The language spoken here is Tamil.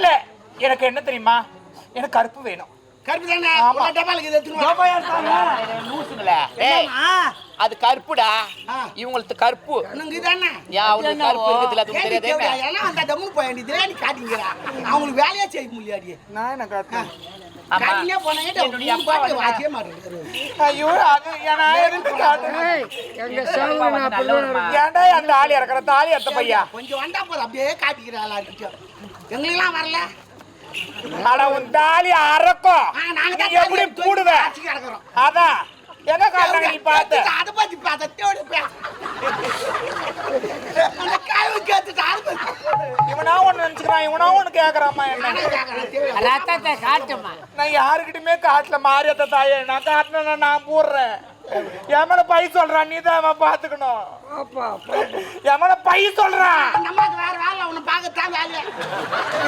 இல்ல எனக்கு என்ன தெரியுமா, எனக்கு கருப்பு வேணும். கருப்பு தானே? ஒரு டப்பாலுக்கு இதை எடுத்துன்னு வா. அது கருப்புடா. இவங்களுக்கு கருப்பு உனக்கு தானே? அவங்களுக்கு கருப்பு இருக்குதுல, அது தெரியாதே. ஏன்னா அந்த டம்முன்னு போய் வேண்டியது நீ காட்டிங்கிறா. அவங்களுக்கு வேலையே செய்ய முடியாது. நான் என்ன காட்டுறேன்? காட்டினே போனாங்க என்னுடைய அப்பா வந்து வாசிய மாட்டேங்கிறாரு. ஐயோ அது நான் எதுக்கு காட்டுறேன்? ஏன்டா அந்த ஆளி இறக்குற தாலி அத்த பையா? கொஞ்சம் வந்தா போதும் அப்படியே காட்டிக்கிறாளா எங்களுக்கெல்லாம் வரல. ஆனா உன் தாலி அறக்கும். நாங்க நீ எப்படி கூடுவ? கிடக்குறோம். அதான் எங்க காட்டுறாங்க நீ பார்த்து. அதை பத்தி பார்த்தோட அந்த காய் கேட்டுட்டு அது இவனா ஒண்ணு நினைச்சுக்கிறான், இவனா ஒண்ணு கேக்குறாமா என்ன? நான் யாருக்கிட்டுமே காட்டல மாரியத்த தாயே. நான் காட்டினா நான் போடுறேன். என் மேல பை சொல்றான், நீ தான் பாத்துக்கணும். என் மேல பை சொல்றான். நம்மளுக்கு வேற வேலை ஒண்ணு பார்க்கத்தான் வேலை.